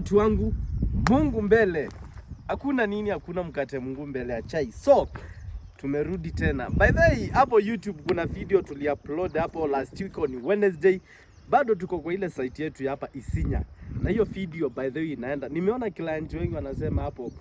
Watu wangu, Mungu mbele. Hakuna nini, hakuna mkate Mungu mbele ya chai. So, tumerudi tena. By the way, hapo YouTube kuna video tuliupload hapo last week on Wednesday. Bado tuko kwa ile site yetu ya hapa Isinya. Na hiyo video by the way inaenda. Nimeona client wengi wanasema hapo.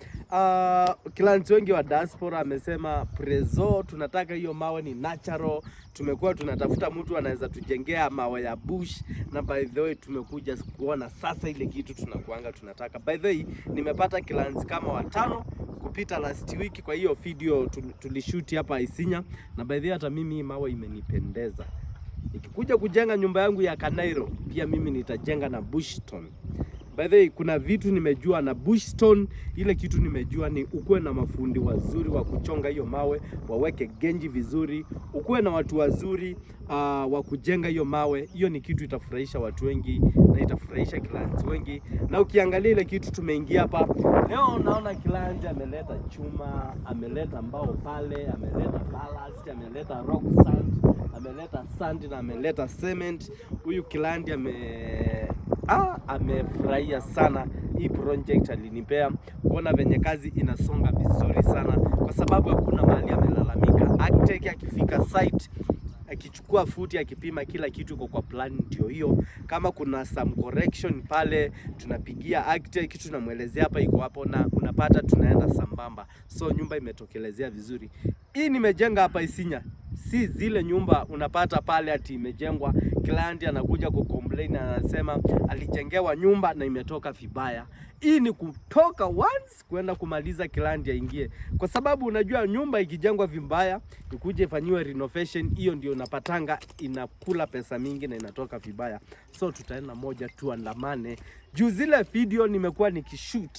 Client wengi wa diaspora amesema Prezo, tunataka hiyo mawe ni natural. Tumekuwa tunatafuta mtu anaweza tujengea mawe ya bush, na by the way tumekuja kuona sasa ile kitu tunakuanga tunataka. By the way, nimepata clients kama 5 kupita last week kwa hiyo video tulishoot hapa Isinya, na by the way hata mimi mawe imenipendeza. Nikikuja kujenga nyumba yangu ya Kanairo, pia mimi nitajenga na bushstone. By the way, kuna vitu nimejua na bushstone, ile kitu nimejua ni ukuwe na mafundi wazuri wa kuchonga hiyo mawe, waweke genji vizuri, ukuwe na watu wazuri wa kujenga hiyo mawe. Hiyo ni kitu itafurahisha watu wengi na itafurahisha clients wengi. Na ukiangalia ile kitu tumeingia hapa, leo naona client ameleta chuma, ameleta mbao pale, ameleta ballast, ameleta rock sand, ameleta sand na ameleta cement. Huyu client amefurahia sana hii project alinipea, kuona venye kazi inasonga vizuri sana, kwa sababu hakuna mahali amelalamika. Architect akifika site, akichukua futi, akipima kila kitu kwa plan ndio hiyo. Kama kuna some correction pale, tunapigia architect, tunamwelezea hapa iko hapo, na unapata tunaenda sambamba. So nyumba imetokelezea vizuri. Hii nimejenga hapa Isinya. Si zile nyumba unapata pale ati imejengwa, client anakuja kucomplain na anasema alijengewa nyumba na imetoka vibaya. Hii ni kutoka once kwenda kumaliza client aingie, kwa sababu unajua nyumba ikijengwa vibaya ikuje ifanyiwe renovation, hiyo ndio unapatanga inakula pesa mingi na inatoka vibaya. So tutaenda moja tu andamane juu zile video nimekuwa nikishoot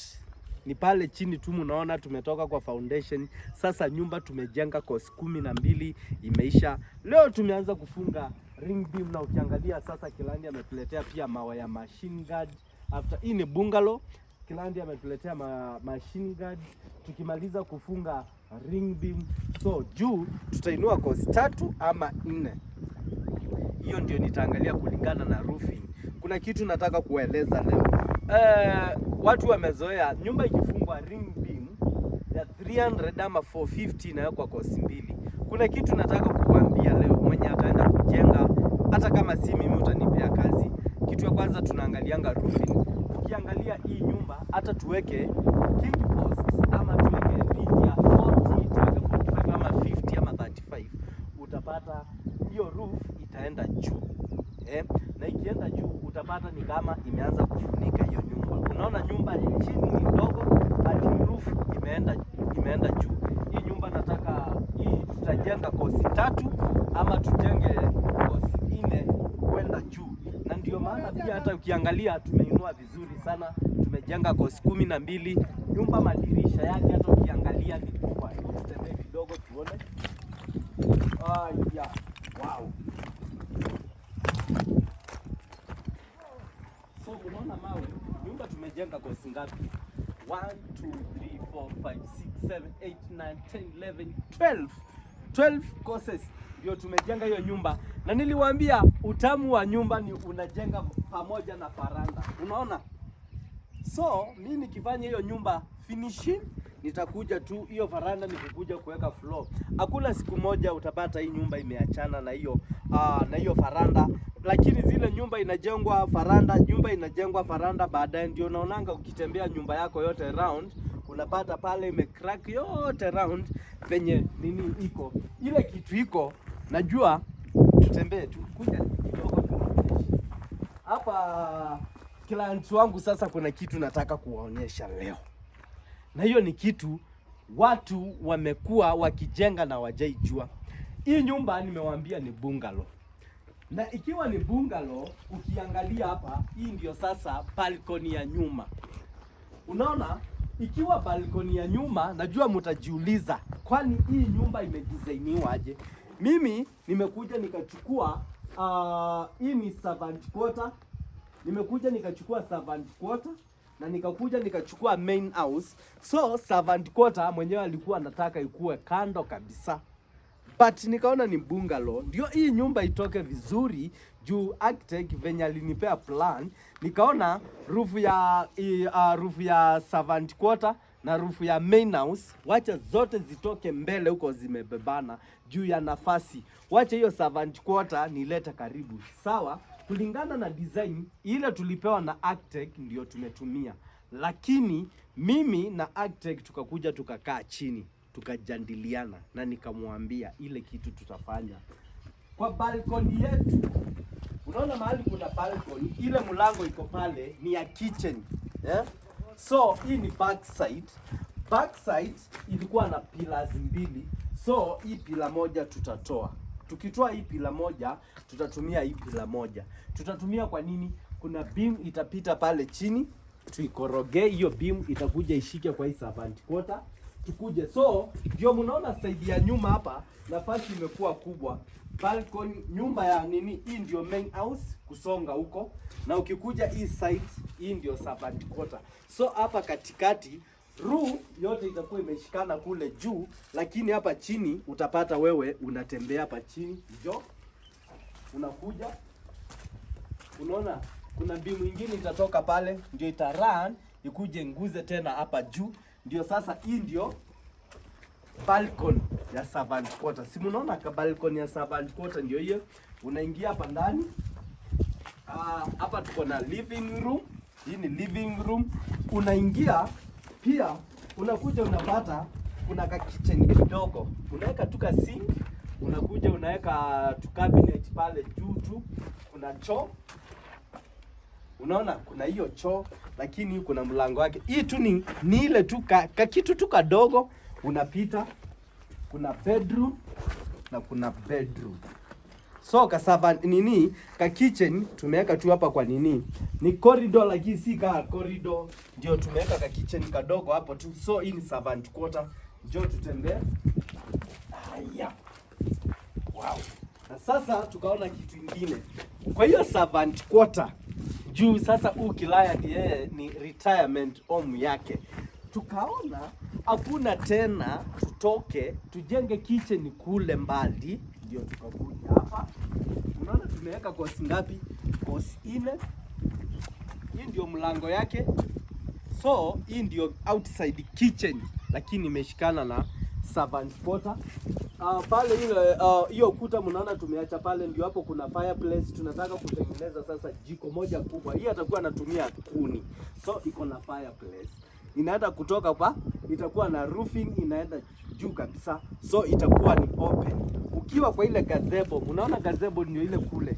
ni pale chini tu, mnaona tumetoka kwa foundation. Sasa nyumba tumejenga kwa 12 imeisha. Leo tumeanza kufunga ring beam, na ukiangalia sasa Kilandi ametuletea pia mawe ya machine guard. After hii ni bungalow, Kilandi ametuletea machine guard. Tukimaliza kufunga ring beam, so juu tutainua cost 3 ama 4. Hiyo ndio nitaangalia kulingana na roofing. Kuna kitu nataka kueleza leo. Watu wamezoea nyumba ikifungwa ring beam ya 300 ama 450 na kwa cost 2. Kuna kitu nataka kukuambia leo, mwenye ataenda kujenga, hata kama si mimi utanipea kazi. Kitu ya kwanza tunaangalianga roofing. Ukiangalia hii nyumba, hata tuweke king post ama tuweke viti ya 40, tuweke 45 ama 50 ama 35, utapata hiyo roof itaenda juu. Na ikienda juu utapata ni kama imeanza kufunika hiyo nyumba. Unaona nyumba chini ni ndogo, but roof imeenda juu. Hii nyumba nataka hii tutajenga kosi 3 ama tujenge kosi 4 kwenda juu. Na ndio maana pia hata ukiangalia tumeinua vizuri sana. Tumejenga kosi 12. Nyumba madirisha yake hata ukiangalia ni kubwa. Tutembee kidogo tuone. Yeah. Wow. So unaona mawe, nyumba tumejenga kosi ngapi? 1 2 3 4 5 6 7 8 9 10 11 12 courses ndio tumejenga hiyo nyumba. Na niliwaambia utamu wa nyumba ni unajenga pamoja na faranda. Unaona? So mimi nikifanya hiyo nyumba finishing, nitakuja tu hiyo faranda nikukuja kuweka floor. Hakuna siku moja utapata hii nyumba imeachana na hiyo faranda. Lakini zile nyumba inajengwa faranda, baadaye ndio unaonanga ukitembea nyumba yako yote round, unapata pale imecrack yote round penye nini iko. Ile kitu iko, najua tutembee tu kuja kidogo hapa. Clients wangu sasa kuna kitu nataka kuwaonyesha leo. Na hiyo ni kitu watu wamekuwa wakijenga na wajaijua. Hii nyumba nimewaambia ni bungalow. Na ikiwa ni bungalow, ukiangalia hapa, hii ndio sasa balcony ya nyuma. Unaona, ikiwa balcony ya nyuma, najua mtajiuliza, kwani hii nyumba imedesigniwa aje? Mimi nimekuja nikachukua hii ni servant quarter. Nimekuja nikachukua servant quarter na nikakuja nikachukua main house. So servant quarter mwenyewe alikuwa anataka ikuwe kando kabisa. But nikaona ni bungalow ndio hii nyumba itoke vizuri, Juu architect venye alinipea plan, nikaona roof ya servant quarter na roof ya main house, wacha zote zitoke mbele huko zimebebana juu ya nafasi. Wacha hiyo servant quarter nileta karibu. Sawa, kulingana na design ile tulipewa na architect ndio tumetumia. Lakini mimi na architect tukakuja tukakaa chini, tukajadiliana na nikamwambia ile kitu tutafanya. Kwa balcony yetu, unaona mahali kuna balcony, ile mlango iko pale ni ya kitchen. So hii ni backside. Backside ilikuwa na pillars mbili. So hii pila moja tutatoa. Tukitoa hii pila moja, tutatumia hii pila moja. Tutatumia kwa nini? Kuna beam itapita pale chini, tuikoroge hiyo beam itakuja ishike kwa hii servant quarter. Tukuje. So ndio mnaona side ya nyuma hapa nafasi imekuwa kubwa. Balcony, nyumba ya nini, hii ndio main house kusonga huko, na ukikuja hii side hii ndio servant quarter. So hapa katikati roof yote itakuwa imeshikana kule juu, lakini hapa chini utapata wewe unatembea hapa chini, njoo unakuja, unaona kuna beam nyingine itatoka pale, ndio itarun ikuje nguze tena hapa juu. Ndio sasa hii ndio balcony ya servant quarter. Si mnaona ka balcony ya servant quarter ndio hiyo. Unaingia hapa ndani. Hapa tuko na living room. Hii ni living room. Unaingia pia unakuja unapata kuna ka kitchen kidogo. Unaweka tu ka sink, unakuja unaweka tu cabinet pale juu tu. Kuna choo. Unaona kuna hiyo choo, lakini kuna mlango wake. Hii tu ni ile tu ka kitu tu kadogo unapita. Kuna bedroom na kuna bedroom. So kasava nini ka kitchen tumeweka tu hapa kwa nini? Ni corridor, lakini si ka corridor. Ndio tumeweka ka kitchen kadogo hapo tu. So hii ni servant quarter. Njoo tutembee. Haya. Wow. Na sasa tukaona kitu kingine. Kwa hiyo servant quarter juu sasa huu kilaya yeye ni retirement home yake. Tukaona hakuna tena tutoke tujenge kitchen kule mbali, ndio tukakuja hapa. Unaona tumeweka kosi ngapi? Kosi 4. Hii ndio mlango yake. So hii ndio outside kitchen, lakini imeshikana na servant quarter. Pale ile hiyo ukuta mnaona tumeacha pale, ndio hapo kuna fireplace. Tunataka kutengeneza sasa jiko moja kubwa. Hii atakuwa anatumia kuni. So iko na fireplace. Inaenda kutoka kwa, itakuwa na roofing inaenda juu kabisa. So itakuwa ni open. Ukiwa kwa ile gazebo, unaona gazebo ndio ile kule.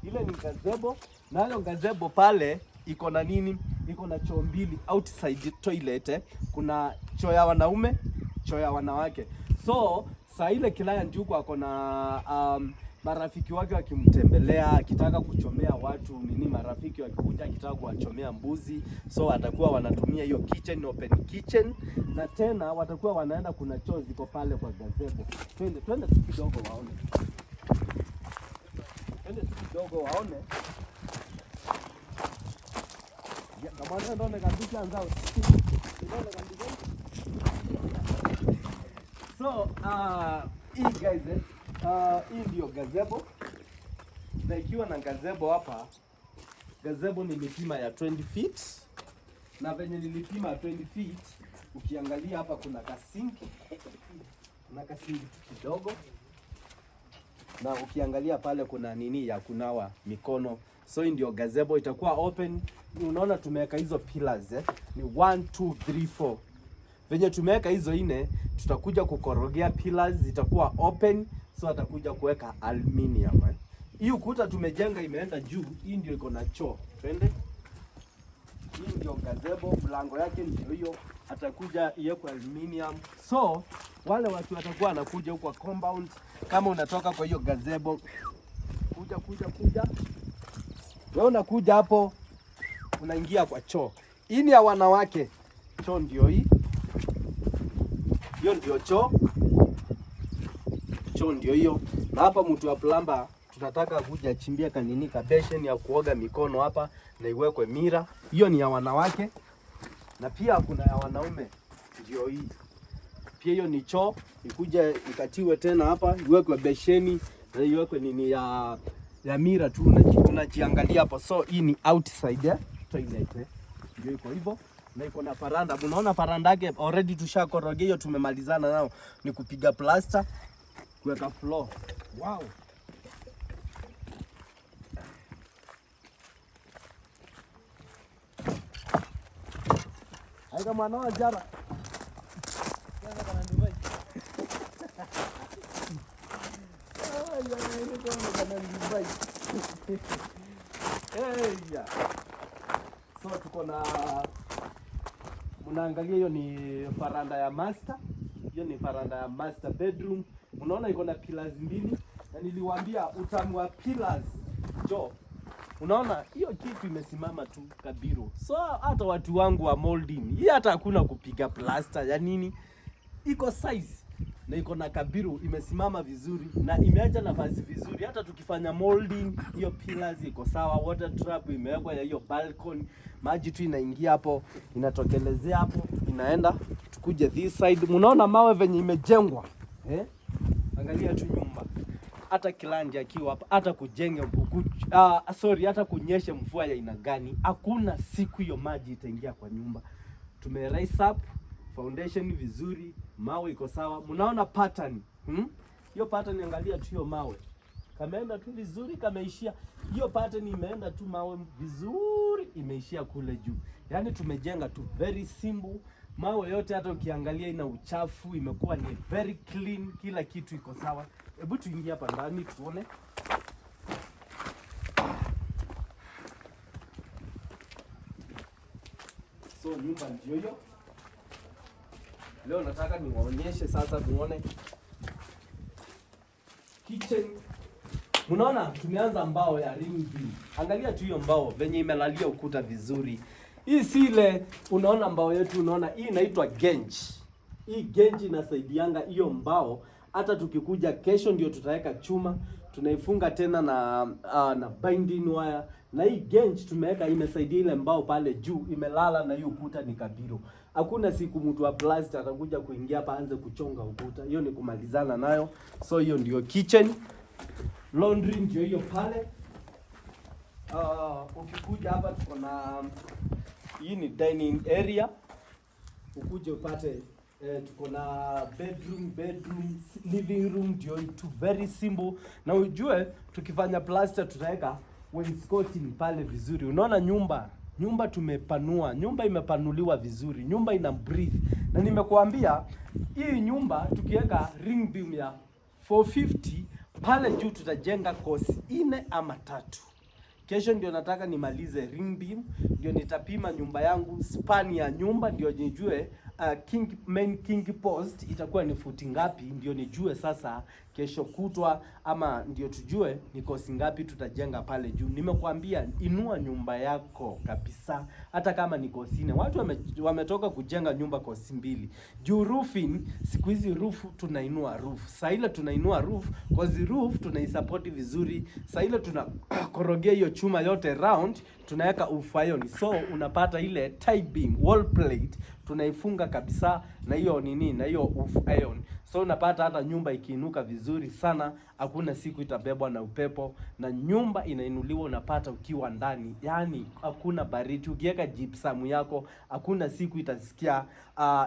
Ile ni gazebo, na hiyo gazebo pale iko na nini? Iko na choo mbili outside toilet. Kuna choo ya wanaume, choo ya wanawake. So saa ile client yuko ako na marafiki wake wakimtembelea, akitaka kuchomea watu nini, marafiki wakikuja akitaka kuwachomea mbuzi, so atakuwa wanatumia hiyo kitchen, open kitchen, na tena watakuwa wanaenda, kuna choo ziko pale kwa gazebo. Twende tu kidogo waone. Twende tu kidogo waone. Ya kama ndio kabisa anzao. So hii guys hii ndio gazebo. Na ikiwa na gazebo hapa, gazebo nilipima ya 20 feet. Na venye nilipima 20 feet, ukiangalia hapa kuna kasinki. Kuna kasinki kidogo. Na ukiangalia pale kuna nini ya kunawa mikono. So hii ndio gazebo itakuwa open. Unaona tumeweka hizo pillars ni 1 2 3 4. Venye tumeweka hizo 4, tutakuja kukorogea pillars zitakuwa open. So atakuja kuweka aluminium. Hii ukuta tumejenga imeenda juu. Hii ndio iko na choo. Twende. Hii ndio gazebo, mlango yake ndio hiyo. Atakuja iwekwe aluminium. So wale watu watakuwa wanakuja huko compound, kama unatoka kwa hiyo gazebo, kuja. Wewe unakuja hapo, unaingia kwa choo. Hii ni ya wanawake. Choo ndio hii. Hiyo ndio choo. Choo ndio hiyo. Na hapa mtu wa plumber tunataka kuja chimbia kanini ka beshen ya kuoga mikono hapa na iwekwe mira. Hiyo ni ya wanawake. Na pia kuna ya wanaume. Ndio hii. Pia hiyo ni choo, ikuje ikatiwe tena hapa, iwekwe besheni na iwekwe nini ya mira tu unajiangalia hapo. So hii ni outside ya toilet ndio iko hivyo, na iko na faranda. Unaona faranda yake already tushakorogea hiyo, tumemalizana nao, ni kupiga plaster, kuweka floor. Wow. Aika mwana wa jara. Kana kana Dubai. So tuko na, mnaangalia hiyo ni faranda ya master. Hiyo ni faranda ya master bedroom. Unaona iko na pillars mbili, na niliwaambia utamu wa pillars jo. Unaona hiyo kitu imesimama tu kabiro. So hata watu wangu wa molding, hii hata hakuna kupiga plaster ya nini. Iko size na iko na kabiru, imesimama vizuri na imeacha nafasi vizuri. Hata tukifanya molding, hiyo pillars iko sawa. Water trap imewekwa ya hiyo balcony, maji tu inaingia hapo, inatokelezea hapo, inaenda. Tukuje this side, mnaona mawe venye imejengwa angalia tu nyumba. Hata kilanja akiwa hapa, hata kujenge hata kunyeshe mvua ya aina gani, hakuna siku hiyo maji itaingia kwa nyumba. Tume raise up foundation vizuri, mawe iko sawa. Mnaona pattern hiyo pattern, angalia tu hiyo mawe kameenda tu vizuri, kameishia hiyo pattern, imeenda tu mawe vizuri, imeishia kule juu. Yani tumejenga tu very simple. Mawe yote hata ukiangalia ina uchafu, imekuwa ni very clean, kila kitu iko sawa. Hebu tuingie hapa ndani tuone. So nyumba ndio hiyo. Leo nataka niwaonyeshe sasa, muone kitchen. Mnaona tumeanza mbao ya ring beam. Angalia tu hiyo mbao venye imelalia ukuta vizuri. Hii si ile unaona mbao yetu, unaona hii inaitwa gauge. Hii gauge inasaidianga hiyo mbao. Hata tukikuja kesho ndio tutaweka chuma, tunaifunga tena na binding wire. Na hii gauge tumeweka, imesaidia ile mbao pale juu imelala, na hiyo ukuta ni kabiro. Hakuna siku mtu wa plastic atakuja kuingia hapa aanze kuchonga ukuta. Hiyo ni kumalizana nayo. So hiyo ndio kitchen. Laundry ndio hiyo pale. Ukikuja hapa tuko na hii ni dining area. Ukuje upate tuko na bedroom, living room ndio itu very simple. Na ujue tukifanya plaster tutaweka wainscoting pale vizuri. Unaona nyumba tumepanua, nyumba imepanuliwa vizuri, nyumba ina breathe. Na nimekuambia hii nyumba tukiweka ring beam ya 450 pale juu, tutajenga course 4 ama 3. Kesho ndio nataka nimalize ring beam, ndio nitapima nyumba yangu, span ya nyumba ndio nijue main king post itakuwa ni futi ngapi, ndio nijue sasa kesho kutwa, ama ndio tujue ni kosi ngapi tutajenga pale juu. Nimekuambia inua nyumba yako kabisa, hata kama ni kosi 4. Watu wametoka kujenga nyumba kosi 2. Juu roofing, siku hizi roof tunainua roof. Saa ile tunainua roof, cause roof tunaisupport vizuri. Saa ile tunakorogea hiyo chuma yote round, tunaweka iron. So unapata ile tie beam, wall plate tunaifunga kabisa na hiyo nini, na hiyo iron. So unapata hata nyumba ikiinuka vizuri sana, hakuna siku itabebwa na upepo, na nyumba inainuliwa unapata ukiwa ndani. Yani hakuna baridi, ukiweka gypsum yako hakuna siku itasikia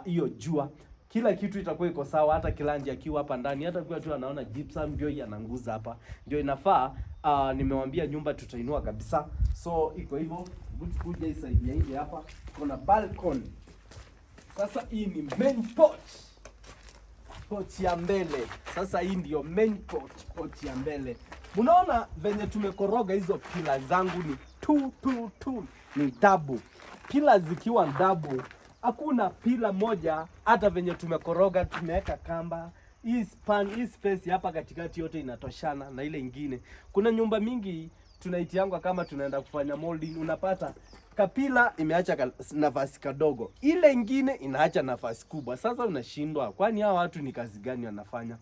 hiyo jua. Kila kitu itakuwa iko sawa, hata kilanja akiwa hapa ndani, hata kwa tu anaona gypsum ndio yananguza hapa. Ndio inafaa, nimewambia nyumba tutainua kabisa. So iko hivyo. Kuja hii side hii hapa kuna balcony. Sasa hii ni main porch ya mbele. Sasa hii ndio main porch ya mbele. Unaona venye tumekoroga hizo pillars zangu ni 2 ni double. Pillars zikiwa double, hakuna pila moja hata venye tumekoroga, tumeweka kamba. Hii space hapa katikati yote inatoshana na ile ingine. Kuna nyumba mingi tunaitianga kama tunaenda kufanya molding, unapata kapila imeacha nafasi kadogo, ile ingine inaacha nafasi kubwa. Sasa unashindwa, kwani hao watu ni kazi gani wanafanya?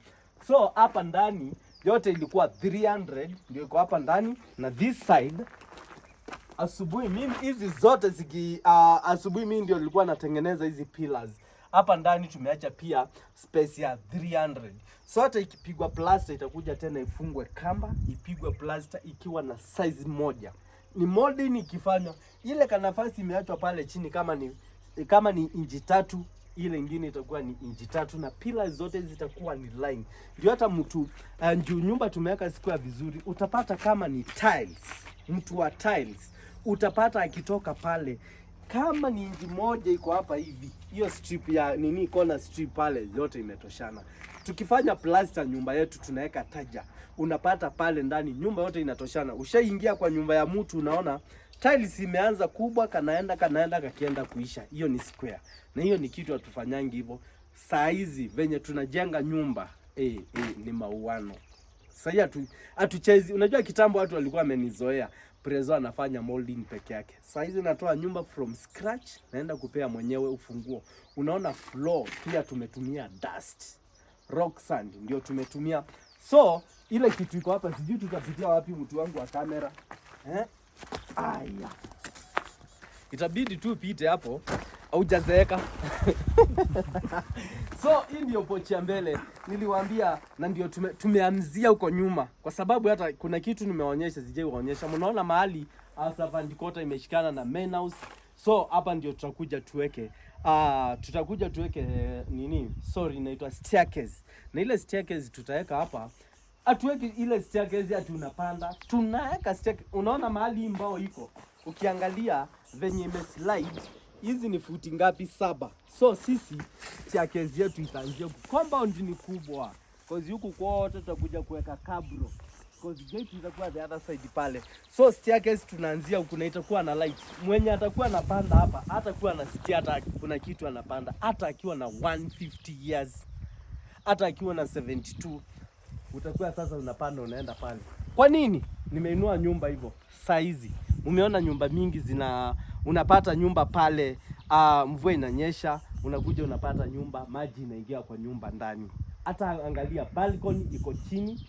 So hapa ndani yote ilikuwa 300, ndio iko hapa ndani. Na this side asubuhi mimi hizi zote asubuhi mimi ndio nilikuwa natengeneza hizi pillars. Hapa ndani tumeacha pia space ya 300. So hata ikipigwa plaster itakuja tena ifungwe kamba, ipigwe plaster ikiwa na size moja. Ni molding ikifanywa, ile kanafasi imeachwa pale chini kama ni inchi 3, ile ingine itakuwa ni inchi 3 na pillars zote zitakuwa ni line. Ndio hata mtu juu nyumba tumeweka square vizuri, utapata kama ni tiles, mtu wa tiles utapata akitoka pale kama ni inchi moja iko hapa hivi, hiyo strip ya nini, corner strip pale yote imetoshana. Tukifanya plaster nyumba yetu tunaweka taja, unapata pale ndani nyumba yote inatoshana. Ushaingia kwa nyumba ya mtu unaona tiles imeanza kubwa, kanaenda kakienda kuisha. Hiyo ni square. Na hiyo ni kitu hatufanyangi hivyo. Saa hizi venye tunajenga nyumba ni mauano. Sasa hatuchezi. Unajua kitambo watu walikuwa wamenizoea Prezo anafanya molding peke yake. Sasa hizi natoa nyumba from scratch, naenda kupea mwenyewe ufunguo. Unaona floor pia tumetumia dust, rock sand ndio tumetumia. So ile kitu iko hapa sijui tutapitia wapi mtu wangu wa kamera. Aya. Itabidi tu upite hapo au jazeeka. So hii ndio pochi ya mbele niliwaambia, na ndio tumeanzia huko nyuma kwa sababu hata kuna kitu nimeonyesha sijawaonyesha. Mnaona mahali servant quarter imeshikana na main house. So hapa ndio tutakuja tuweke inaitwa staircase. Na ile staircase tutaweka hapa. Atuweke ile staircase ati unapanda. Tunaweka staircase. Unaona mahali mbao iko. Ukiangalia venye imeslide, hizi ni futi ngapi? 7. So sisi staircase yetu itaanzia compound ni kubwa. Cause huku kwote tutakuja kuweka kabro. Cause gate itakuwa the other side pale. So staircase tunaanzia huku na itakuwa na light. Mwenye atakuwa anapanda hapa, hatakuwa anasikia hata kuna kitu anapanda. Hata akiwa na 150 years, hata akiwa na 72, utakuwa sasa unapanda unaenda pale. Kwa nini? Nimeinua nyumba hivyo. Saa hizi umeona nyumba mingi unapata nyumba pale, mvua inanyesha, unakuja unapata nyumba, maji inaingia kwa nyumba ndani. Hata angalia balcony iko chini.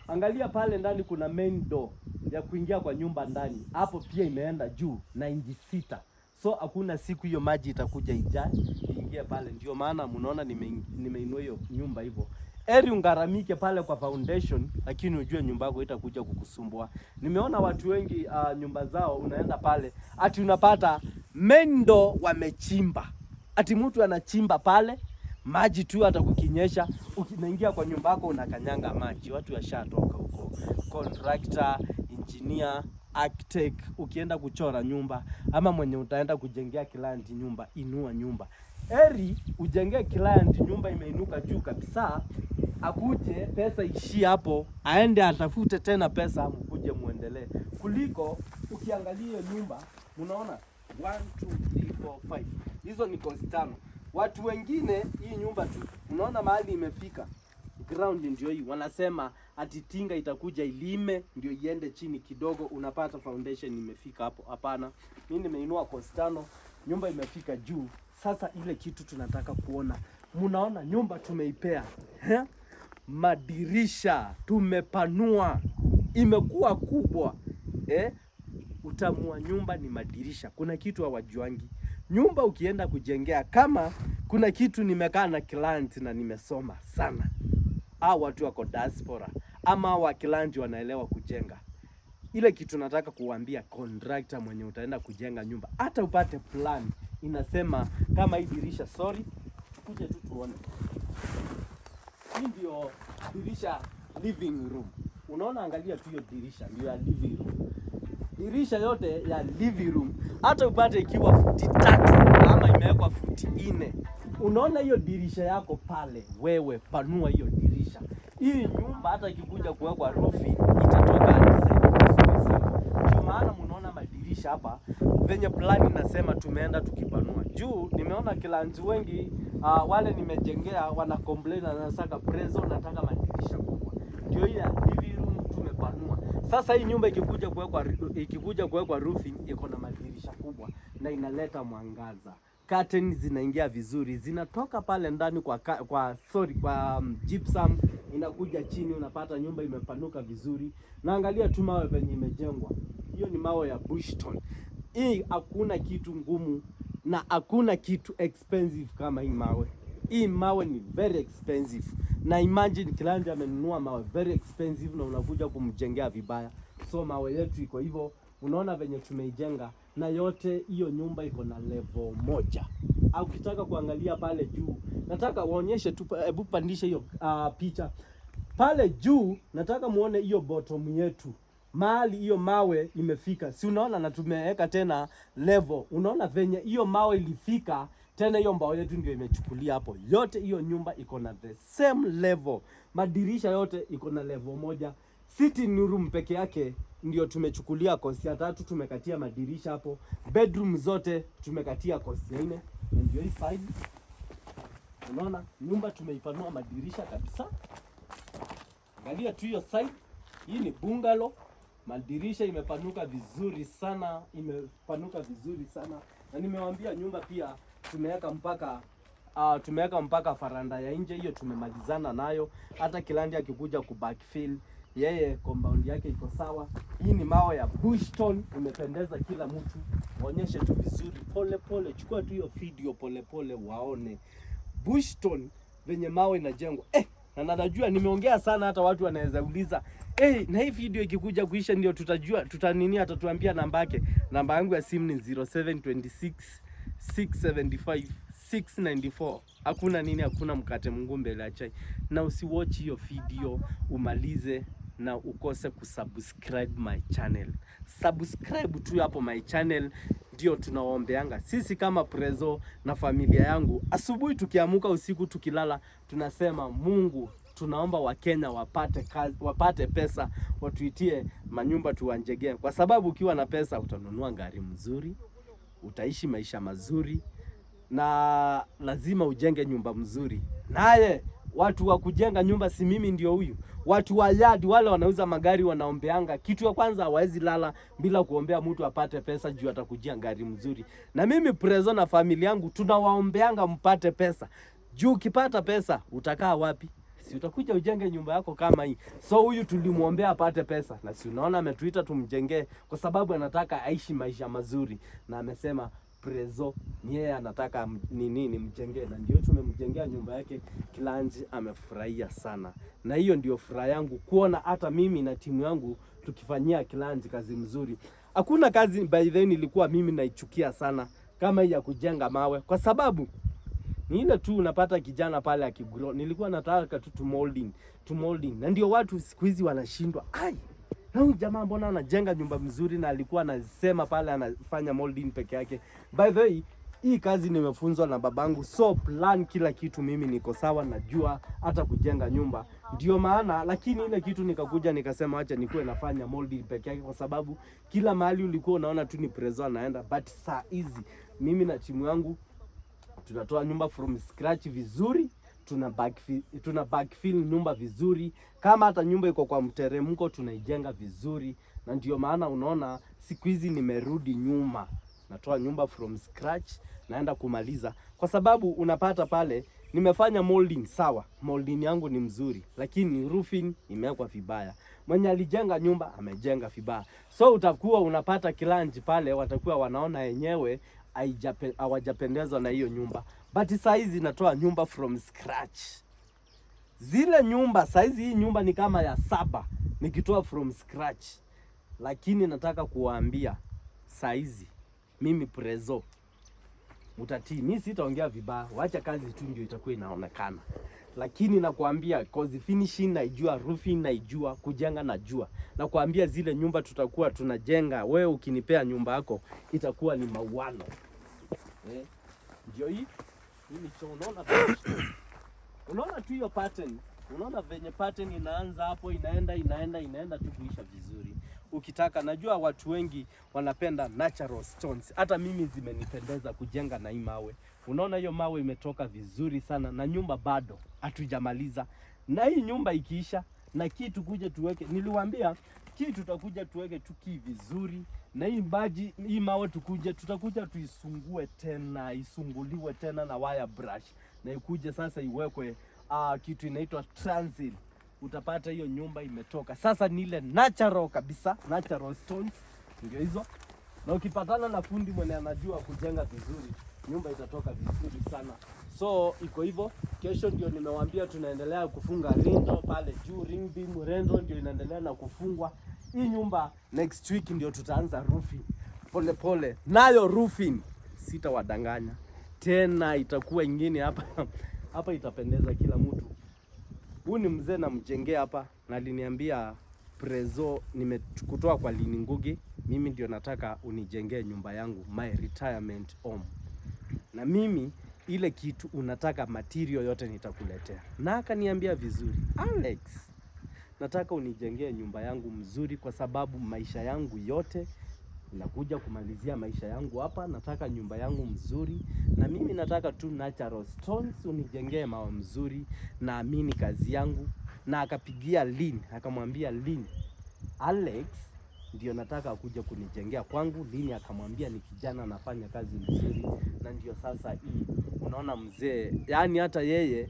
Angalia pale ndani kuna main door ya kuingia kwa nyumba ndani. Hapo pia imeenda juu na inchi 6. So hakuna siku hiyo maji itakuja iingie pale. Ndio maana mnaona nimeinua hiyo nyumba hivyo. Eri ungaramike pale kwa foundation, lakini ujue nyumba yako itakuja kukusumbua. Nimeona watu wengi nyumba zao unaenda pale ati unapata main door wamechimba. Ati mtu anachimba pale, maji tu hata kukinyesha, ukinaingia kwa nyumba yako unakanyanga maji. Watu washatoka huko. Contractor, engineer, architect, ukienda kuchora nyumba ama mwenye utaenda kujengea client nyumba, inua nyumba. Eri ujengee client nyumba imeinuka juu kabisa, akuje pesa ishi hapo, aende atafute tena pesa mkuje muendelee. Kuliko ukiangalia hiyo nyumba, unaona 1 2 3 4 5. Hizo ni cost 5. Watu wengine hii nyumba tu, unaona mahali imefika. Ground ndio hii. Wanasema ati tinga itakuja ilime ndio iende chini kidogo unapata foundation imefika hapo. Hapana. Mimi nimeinua cost 5, nyumba imefika juu. Sasa ile kitu tunataka kuona. Mnaona nyumba tumeipea. Madirisha tumepanua. Imekuwa kubwa. Utamu wa nyumba ni madirisha. Kuna kitu hawajuangi. Nyumba ukienda kujengea, kama kuna kitu nimekaa na client na nimesoma sana. Watu wako diaspora ama wa client wanaelewa kujenga. Ile kitu nataka kuambia contractor mwenye utaenda kujenga nyumba, hata upate plan inasema kama hii dirisha, kuja tu tuone. Hii ndio dirisha living room. Unaona, angalia tu hiyo dirisha ndio ya living room. Dirisha yote ya living room hata upate ikiwa futi 3 ama imewekwa futi 4. Unaona hiyo dirisha yako pale, wewe panua hiyo dirisha. Hii nyumba hata ikikuja kuwekwa roofing itatoka design sana. Ndio maana mnaona madirisha hapa venye plan inasema tumeenda tukipanua. Juu nimeona clients wengi wale nimejengea wana complain na nasaka Prezo nataka madirisha kubwa. Ndio ile living room tumepanua. Sasa hii nyumba ikikuja kuwekwa roofing iko na madirisha kubwa na inaleta mwangaza. Curtain zinaingia vizuri, zinatoka pale ndani kwa gypsum inakuja chini, unapata nyumba imepanuka vizuri. Na angalia tu mawe venye imejengwa. Hiyo ni mawe ya Bushton. Hii hakuna kitu ngumu na hakuna kitu expensive kama hii mawe. Hii mawe ni very expensive, na imagine client amenunua mawe very expensive na unakuja kumjengea vibaya. So mawe yetu iko hivyo, unaona venye tumeijenga, na yote hiyo nyumba iko na level moja. Au ukitaka kuangalia pale juu, nataka waonyeshe tu, hebu pandisha hiyo picha pale juu. Nataka muone hiyo bottom yetu, mahali hiyo mawe imefika. Si unaona, na tumeweka tena level. Unaona venye hiyo mawe ilifika, tena hiyo mbao yetu ndio imechukulia hapo. Yote hiyo nyumba iko na the same level. Madirisha yote iko na level moja. Sitting room peke yake ndio tumechukulia kosi ya 3, tumekatia madirisha hapo. Bedroom zote tumekatia kosi ya 4. Ndio hii side. Unaona nyumba tumeipanua madirisha kabisa. Angalia tu hiyo side. Hii ni bungalow. Madirisha imepanuka vizuri sana, na nimewaambia nyumba pia tumeweka mpaka faranda ya nje. Hiyo tumemalizana nayo. Hata kilandi akikuja backfill, yeye compound yake iko sawa. Hii ni mawe ya Bushstone, imependeza kila mtu. Waonyeshe tu vizuri pole pole, chukua tu hiyo video pole pole waone Bushstone venye mawe inajengwa. Na najua nimeongea sana, hata watu wanaweza uliza na hii video ikikuja kuisha ndio tutajua atatuambia namba yake. Namba yangu ya simu ni 0726 675 694. Hakuna mkate Mungu mbele ya chai. Na usiwatch hiyo video umalize na ukose kusubscribe my channel. Subscribe tu hapo my channel, ndio tunawaombeanga sisi kama Prezo na familia yangu. Asubuhi tukiamuka, usiku tukilala, tunasema Mungu, tunaomba Wakenya wapate kazi, wapate pesa, watuitie manyumba tuwanjegee. Kwa sababu ukiwa na pesa utanunua gari mzuri, utaishi maisha mazuri, na lazima ujenge nyumba mzuri. Naye watu wa kujenga nyumba si mimi ndio huyu. Watu wa yard wale wanauza magari wanaombeanga. Kitu ya kwanza hawezi lala bila kuombea mtu apate pesa juu atakujia gari mzuri. Na mimi Prezo na familia yangu tunawaombeanga mpate pesa. Juu ukipata pesa utakaa wapi? Si utakuja ujenge nyumba yako kama hii. So huyu tulimuombea apate pesa, na si unaona ametuita tumjengee, kwa sababu anataka aishi maisha mazuri, na amesema Prezo ni yeye anataka nimjengee, na ndio tumemjengea nyumba yake. Kilanji amefurahia sana, na hiyo ndio furaha yangu, kuona hata mimi na timu yangu tukifanyia Kilanji kazi mzuri. Hakuna kazi by then ilikuwa mimi naichukia sana kama hii ya kujenga mawe, kwa sababu ni ile tu unapata kijana pale akigrow. Nilikuwa nataka tu to molding. Na ndio watu siku hizi wanashindwa. Na huyu jamaa mbona anajenga nyumba mzuri, na alikuwa anasema pale anafanya molding peke yake. By the way, hii kazi nimefunzwa na babangu. So plan kila kitu mimi niko sawa, najua hata kujenga nyumba. Ndio maana, lakini ile kitu nikakuja nikasema acha nikuwe nafanya molding peke yake, kwa sababu kila mahali ulikuwa unaona tu ni Prezo anaenda. But saa hizi mimi na timu yangu tunatoa nyumba from scratch vizuri, tuna backfill nyumba vizuri. Kama hata nyumba iko kwa mteremko tunaijenga vizuri. Na ndio maana unaona siku hizi nimerudi nyuma, natoa nyumba from scratch, naenda kumaliza. Kwa sababu unapata pale nimefanya molding sawa, molding yangu ni mzuri, lakini roofing imewekwa vibaya. Mwenye alijenga nyumba amejenga vibaya. So utakuwa unapata Kilanji pale watakuwa wanaona yenyewe hawajapendezwa na hiyo nyumba. But saizi natoa nyumba from scratch. Zile nyumba saizi, hii nyumba ni kama ya 7 nikitoa from scratch. Lakini nataka kuwaambia saizi mimi Prezo mutatii, mimi sitaongea vibaya, wacha kazi tu ndio itakuwa inaonekana. Lakini nakwambia cause finishing naijua, roofing naijua, kujenga najua. Nakwambia zile nyumba tutakuwa tunajenga, wewe ukinipea nyumba yako itakuwa ni mauano. Ndio hii unaona tu hiyo pattern. Unaona venye pattern inaanza hapo, inaenda tu kuisha vizuri. Ukitaka, najua watu wengi wanapenda natural stones. Hata mimi zimenipendeza kujenga na hii mawe. Unaona hiyo mawe imetoka vizuri sana, na nyumba bado hatujamaliza. Na hii nyumba ikiisha na kitu kuja tuweke, niliwaambia kitu tutakuja tuweke tuki vizuri. Na hii hii mawe tutakuja tuisungue tena, isunguliwe tena na wire brush. Na ikuje sasa iwekwe kitu inaitwa transit. Utapata hiyo nyumba imetoka. Sasa ni ile natural kabisa, natural stones ndio hizo. Na ukipatana na fundi mwenye anajua kujenga vizuri, nyumba itatoka vizuri sana. So iko hivyo. Kesho ndio nimewaambia tunaendelea kufunga rendo pale juu, ring beam rendo ndio inaendelea na kufungwa. Hii nyumba next week ndio tutaanza roofing pole pole. Nayo roofing sitawadanganya tena, itakuwa ingine hapa hapa, itapendeza kila mtu. Huyu ni mzee na mjengea hapa, na aliniambia Prezo, nimekutoa kwa Lini Ngugi, mimi ndio nataka unijengee nyumba yangu, my retirement home. Na mimi ile kitu unataka material yote nitakuletea. Na akaniambia vizuri, Alex, nataka unijengee nyumba yangu mzuri kwa sababu maisha yangu yote nakuja kumalizia maisha yangu hapa. Nataka nyumba yangu mzuri, na mimi nataka tu natural stones, unijengee mawe mzuri, naamini kazi yangu. Na akapigia Lin, akamwambia Lin, Alex ndio nataka kuja kunijengea kwangu. Lin akamwambia ni kijana anafanya kazi mzuri. Na ndio sasa hii unaona mzee, yani hata yeye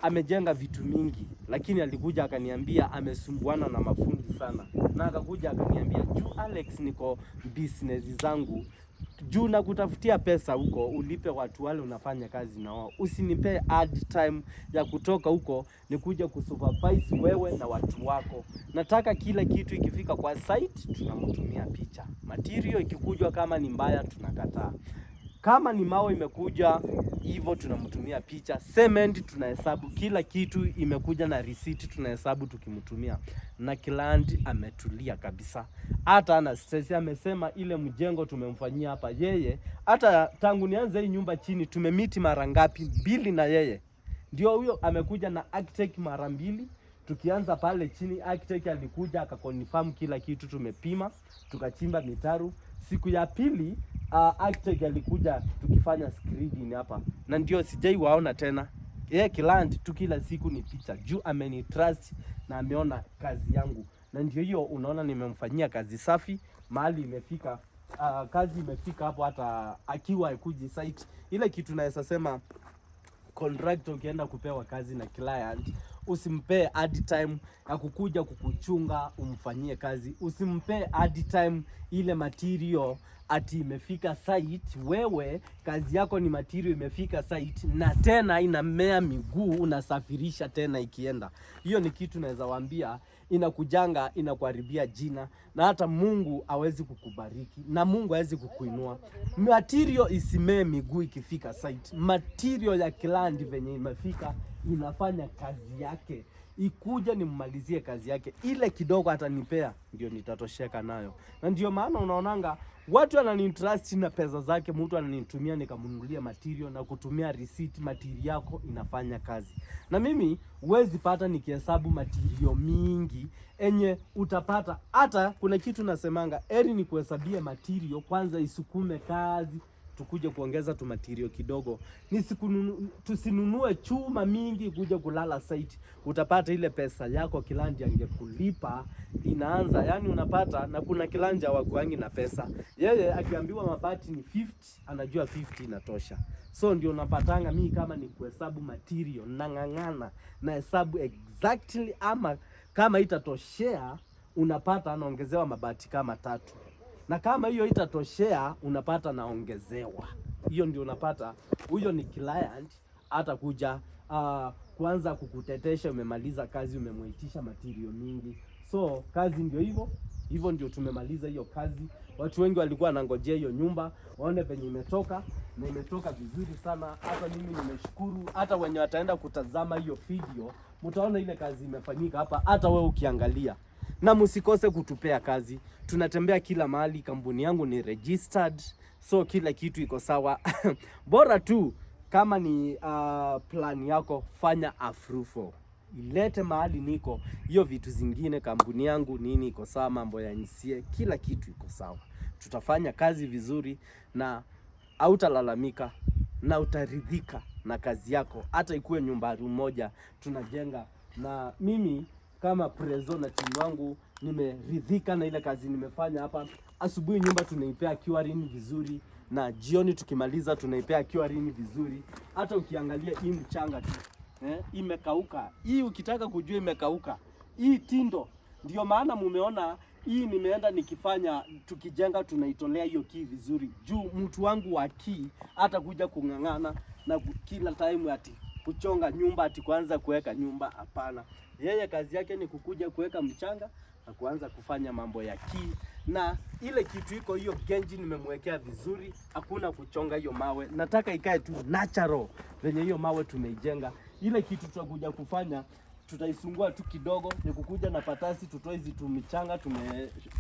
amejenga vitu mingi, lakini alikuja akaniambia amesumbuana na mafundi sana. Na akakuja akaniambia, juu Alex, niko business zangu juu na kutafutia pesa huko, ulipe watu wale unafanya kazi na wao, usinipe hard time ya kutoka huko nikuja kusupervise wewe na watu wako. Nataka kila kitu ikifika kwa site tunamtumia picha, material ikikuja kama ni mbaya tunakataa, kama ni mawe imekuja hivyo tunamtumia picha, cement tunahesabu, kila kitu imekuja na receipt tunahesabu tukimtumia. Na client ametulia kabisa, hata ana stress. Amesema ile mjengo tumemfanyia hapa yeye, hata tangu nianze hii nyumba chini tumemiti mara ngapi? 2 na yeye. Ndio huyo amekuja na architect mara 2. Tukianza pale chini architect alikuja akakonfirm kila kitu, tumepima, tukachimba mitaru. Siku ya pili architect alikuja tukifanya screening hapa, na ndio sijai waona tena. Yeye client tu kila siku ni picha, juu ameni trust na ameona kazi yangu. Na ndio hiyo unaona nimemfanyia kazi safi, mahali imefika. Kazi imefika hapo, hata akiwa haikuji site. Ile kitu naweza sema, contractor ukienda kupewa kazi na client, usimpe hard time ya kukuja kukuchunga umfanyie kazi. Usimpe hard time ile material ati imefika site. Wewe kazi yako ni material imefika site, na tena inamea miguu unasafirisha tena ikienda. Hiyo ni kitu naweza waambia inakujanga, inakuharibia jina, na hata Mungu hawezi kukubariki na Mungu hawezi kukuinua. Material isimee miguu ikifika site. Material ya client venye imefika inafanya kazi yake, ikuja nimmalizie kazi yake. Ile kidogo atanipea ndio nitatosheka nayo. Na ndio maana unaonanga watu wananitrust na pesa zake, mtu ananitumia nikamnunulia material na kutumia receipt, material yako inafanya kazi. Na mimi huwezi pata nikihesabu material mingi enye utapata. Hata kuna kitu nasemanga, eri ni kuhesabia material kwanza isukume kazi, tukuje kuongeza tu material kidogo. Tusinunue chuma mingi kuja kulala site. Utapata ile pesa yako kilanja angekulipa inaanza, yani unapata. Na kuna kilanja hawakuangi na pesa, yeye akiambiwa mabati ni 50 anajua 50 inatosha. So ndio unapatanga mimi kama ni kuhesabu material nang'ang'ana na hesabu exactly, ama kama itatoshea unapata anaongezewa mabati kama 3, na kama hiyo itatoshea unapata naongezewa. Hiyo ndio unapata huyo ni client hata kuja kuanza kukutetesha. Umemaliza kazi, umemwitisha material mingi. So kazi ndio hivyo ndio tumemaliza hiyo kazi. Watu wengi walikuwa wanangojea hiyo nyumba waone venye imetoka, na imetoka vizuri sana. Hata mimi nimeshukuru. Hata wenye wataenda kutazama hiyo video mtaona ile kazi imefanyika hapa, hata wewe ukiangalia. Na msikose kutupea kazi, tunatembea kila mahali. Kampuni yangu ni registered, so kila kitu iko sawa. Bora tu kama ni plan yako, fanya approval, ilete mahali niko. Hiyo vitu zingine kampuni yangu nini iko sawa, mambo ya NCA kila kitu iko sawa. Tutafanya kazi vizuri na hautalalamika na utaridhika na kazi yako. Hata ikuwe nyumba moja tunajenga, na mimi kama Prezo na timu wangu nimeridhika na ile kazi nimefanya hapa. Asubuhi nyumba tunaipea curing vizuri, na jioni tukimaliza tunaipea curing vizuri. Hata ukiangalia hii mchanga tu imekauka. Hii ukitaka kujua imekauka, hii tindo. Ndio maana mumeona hii nimeenda nikifanya, tukijenga tunaitolea hiyo key vizuri. Juu mtu wangu wa key hata kuja kung'ang'ana na kila time ati kuchonga nyumba ati kuanza kuweka nyumba, hapana. Yeye kazi yake ni kukuja kuweka mchanga na kuanza kufanya mambo ya key. Na ile kitu iko hiyo genji nimemwekea vizuri, hakuna kuchonga hiyo mawe. Nataka ikae tu natural venye hiyo mawe tumeijenga. Ile kitu tutakuja kufanya, tutaisungua tu kidogo, ni kukuja na patasi tutoe hizi tumichanga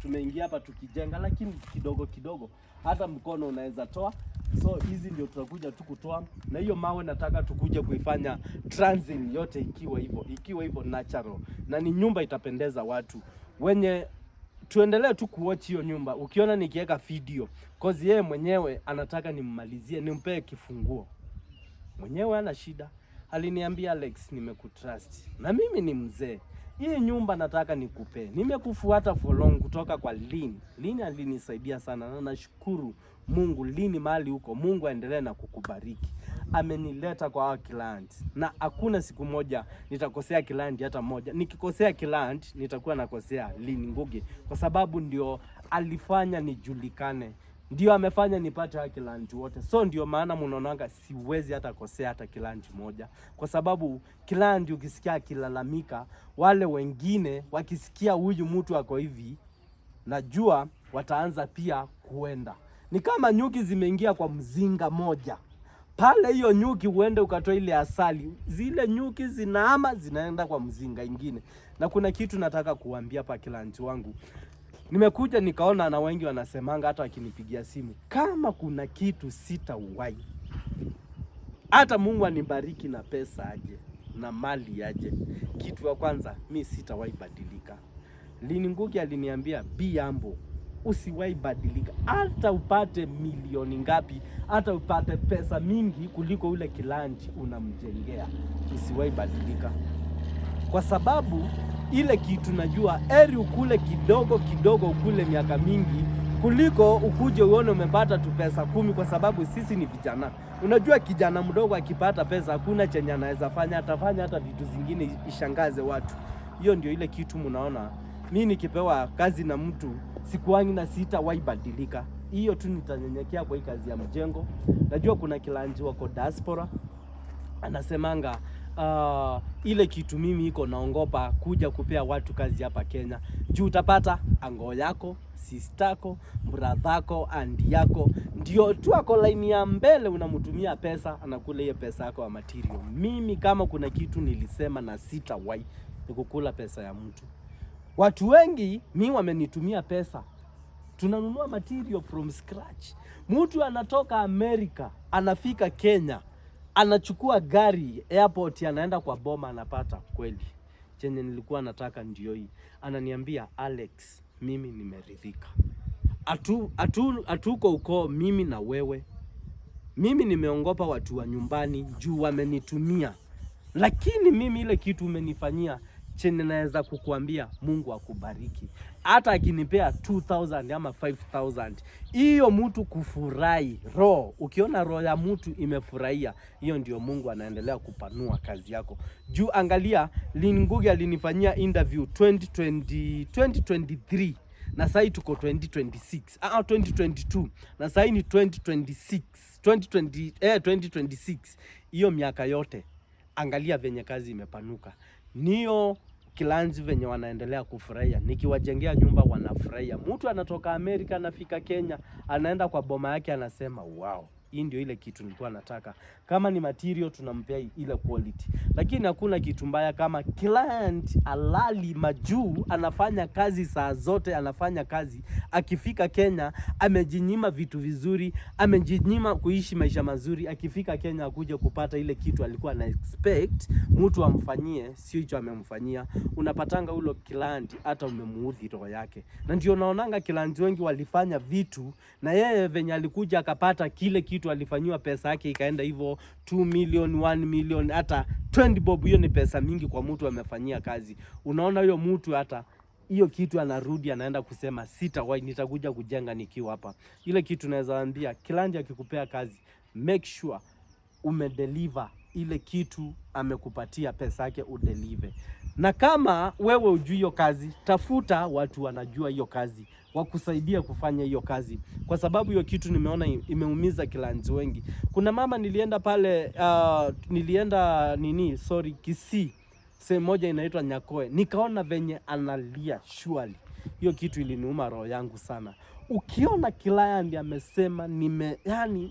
tumeingia hapa tukijenga, lakini kidogo kidogo, hata mkono unaweza toa. So hizi ndio tutakuja tu kutoa, na hiyo mawe nataka tukuje kuifanya transing yote ikiwa hivyo natural, na ni nyumba itapendeza watu wenye. Tuendelee tu kuwatch hiyo nyumba. Ukiona nikiweka video, cause yeye mwenyewe anataka nimmalizie, nimpee kifunguo. Mwenyewe ana shida. Aliniambia Alex, nimekutrust. Na mimi ni mzee. Hii nyumba nataka nikupe. Nimekufuata for long kutoka kwa Lini. Lini alinisaidia sana na nashukuru Mungu. Lini mahali huko, Mungu aendelee na kukubariki. Amenileta kwa hawa client. Na hakuna siku moja nitakosea client hata moja. Nikikosea client nitakuwa nakosea Lini Ngugi, kwa sababu ndio alifanya nijulikane. Ndio amefanya nipate hawa client wote. So ndio maana mnaonanga siwezi hata kosea hata client moja, kwa sababu client ukisikia akilalamika, wale wengine wakisikia huyu mtu ako hivi, najua wataanza pia kuenda. Ni kama nyuki zimeingia kwa mzinga moja. Pale hiyo nyuki uende ukatoa ile asali, zile nyuki zinaama zinaenda kwa mzinga ingine. Na kuna kitu nataka kuambia hapa client wangu. Nimekuja nikaona na wengi wanasemanga hata wakinipigia simu, kama kuna kitu sitawahi, hata Mungu anibariki na pesa aje na mali aje, kitu ya kwanza mimi sitawahi badilika. Lini Ngugi aliniambia be humble, usiwahi badilika. Hata upate milioni ngapi, hata upate pesa mingi kuliko ule kilanji unamjengea, usiwahi badilika. Kwa sababu ile kitu najua, eri ukule kidogo kidogo, ukule miaka mingi, kuliko ukuje uone umepata tu pesa 10, kwa sababu sisi ni vijana. Unajua kijana mdogo akipata pesa hakuna chenye anaweza fanya, atafanya hata vitu zingine ishangaze watu. Hiyo ndio ile kitu mnaona. Mimi nikipewa kazi na mtu sikuangi na sitawahi badilika. Hiyo tu nitanyenyekea kwa hii kazi ya mjengo. Najua kuna kilanji wako diaspora anasemanga ile kitu mimi iko naongopa kuja kupea watu kazi hapa Kenya. Juu utapata ango yako, sistako, bradhako, andi yako ndio tu ako line ya mbele, unamtumia pesa, anakula hiyo pesa yako ya material. Mimi kama kuna kitu nilisema na sitawahi ni kukula pesa ya mtu. Watu wengi mimi wamenitumia pesa, tunanunua material from scratch. Mtu anatoka Amerika anafika Kenya, anachukua gari airport, anaenda kwa boma, anapata kweli chenye nilikuwa nataka ndio hii. Ananiambia Alex, mimi nimeridhika. Atuko uko mimi na wewe. Mimi nimeongopa watu wa nyumbani juu wamenitumia, lakini mimi ile kitu umenifanyia chenye naweza kukuambia, Mungu akubariki. Hata akinipea 2000 ama 5000, hiyo mtu kufurahi roho. Ukiona roho ya mtu imefurahia, hiyo ndio Mungu anaendelea kupanua kazi yako. Juu angalia, Lini Ngugi alinifanyia interview 2023 na sasa tuko 2022 na sasa ni 2026. Hiyo miaka yote angalia venye kazi imepanuka. Niyo kilanzi venye wanaendelea kufurahia. Nikiwajengea nyumba wanafurahia. Mtu anatoka Amerika anafika Kenya, anaenda kwa boma yake anasema wow, hii ndio ile kitu nilikuwa nataka. Kama ni material tunampea ile quality. Lakini hakuna kitu mbaya kama client alali majuu, anafanya kazi saa zote, anafanya kazi, akifika Kenya amejinyima vitu vizuri, amejinyima kuishi maisha mazuri. Akifika Kenya akuje kupata ile kitu alikuwa na expect mtu amfanyie, sio hicho amemfanyia. Unapatanga ulo client hata umemuudhi roho yake. Na ndio naonanga client wengi walifanya vitu na yeye venye alikuja akapata kile kitu alifanywa, pesa yake ikaenda hivyo 2 million, 1 million, hata 20 bob. Hiyo ni pesa mingi kwa mtu amefanyia kazi. Unaona hiyo mtu hata hiyo kitu anarudi anaenda kusema sitawahi, nitakuja kujenga nikiwa hapa. Ile kitu naweza ambia kilanja akikupea kazi, make sure umedeliver ile kitu amekupatia pesa yake, udeliver. Na kama wewe hujui hiyo kazi, tafuta watu wanajua hiyo kazi wakusaidia kufanya hiyo kazi, kwa sababu hiyo kitu nimeona imeumiza clients wengi. Kuna mama nilienda pale Kisii, sehemu moja inaitwa Nyakoe, nikaona venye analia. Surely hiyo kitu iliniuma roho yangu sana. Ukiona client amesema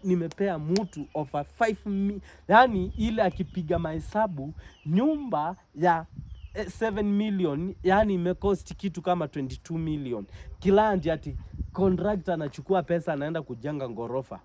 nimepea mtu over 5 yani ile akipiga mahesabu nyumba ya 7 million, yani imecost kitu kama 22 million. Client ati contractor anachukua pesa anaenda kujenga ngorofa.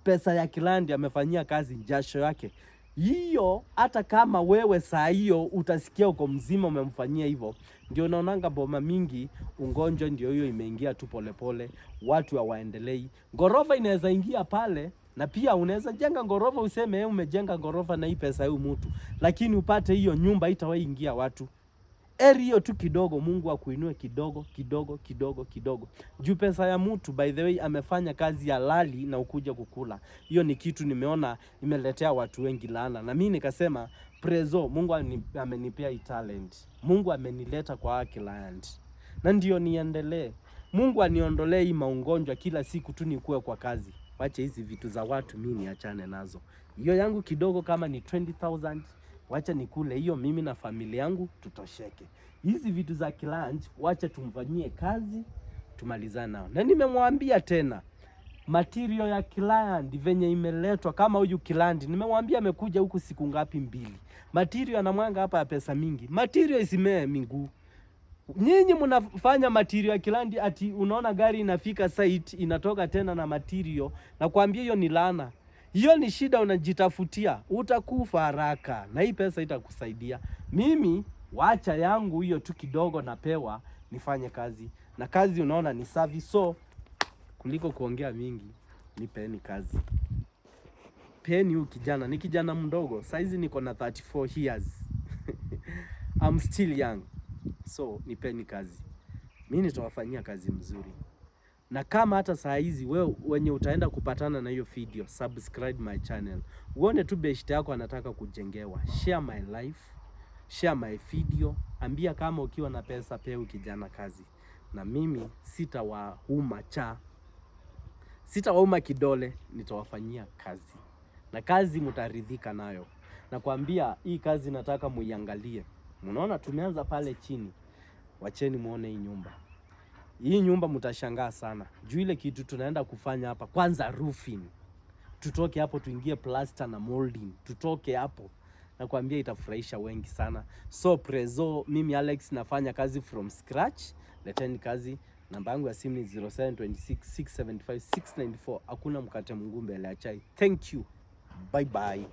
Pesa ya client amefanyia kazi jasho yake. Hiyo hata kama wewe saa hiyo utasikia uko mzima umemfanyia hivyo. Ndio naonanga boma mingi ungonjwa ndio hiyo imeingia tu polepole, watu hawaendelei. Ngorofa inaweza ingia pale, na pia unaweza jenga ngorofa useme umejenga ngorofa na hii pesa ya mtu, lakini upate hiyo nyumba itawahi ingia watu. Hiyo tu kidogo, Mungu akuinue kidogo kidogo kidogo kidogo. Juu pesa ya mtu by the way amefanya kazi ya lali na ukuja kukula. Hiyo ni kitu nimeona imeletea watu wengi laana. Na mimi nikasema prezo, Mungu amenipea talent. Mungu amenileta kwa client. Na ndio niendelee. Mungu aniondolee hii maungonjwa kila siku tu nikuwe kwa kazi. Wacha hizi vitu za watu mimi niachane nazo. Hiyo yangu kidogo kama ni 20,000 wacha nikule hiyo mimi na familia yangu tutosheke. Hizi vitu za client wacha tumfanyie kazi tumalizane nao. Na nimemwambia tena material ya client venye imeletwa, kama huyu client nimemwambia amekuja huku siku ngapi 2. Material anamwanga hapa ya pesa mingi. Material isimee minguu. Nyinyi mnafanya material ya client ati unaona gari inafika site inatoka tena na material, na kuambia hiyo ni laana. Hiyo ni shida unajitafutia, utakufa haraka na hii pesa itakusaidia. Mimi wacha yangu hiyo tu kidogo napewa nifanye kazi. Na kazi unaona ni service, so kuliko kuongea mingi nipeni kazi. Peni huyu kijana, ni kijana mdogo, saizi niko na 34 years. I'm still young. So nipeni kazi. Mimi nitawafanyia kazi mzuri. Na kama hata saa hizi wewe wenye utaenda kupatana na hiyo video, subscribe my channel. Uone tu best yako anataka kujengewa. Share my life, share my video. Ambia kama ukiwa na pesa pea kijana kazi. Na mimi sitawauma kidole, nitawafanyia kazi. Na kazi mtaridhika nayo. Na kuambia hii kazi nataka muiangalie. Unaona tumeanza pale chini. Wacheni muone hii nyumba. Hii nyumba mtashangaa sana. Juu ile kitu tunaenda kufanya hapa, kwanza roofing. Tutoke hapo tuingie plaster na molding. Tutoke hapo. Na kuambia itafurahisha wengi sana. So prezo, mimi Alex nafanya kazi from scratch. Leteni kazi. Namba yangu ya simu ni 0726 675 694. Hakuna mkate mgumu mbele ya chai. Thank you. Bye bye.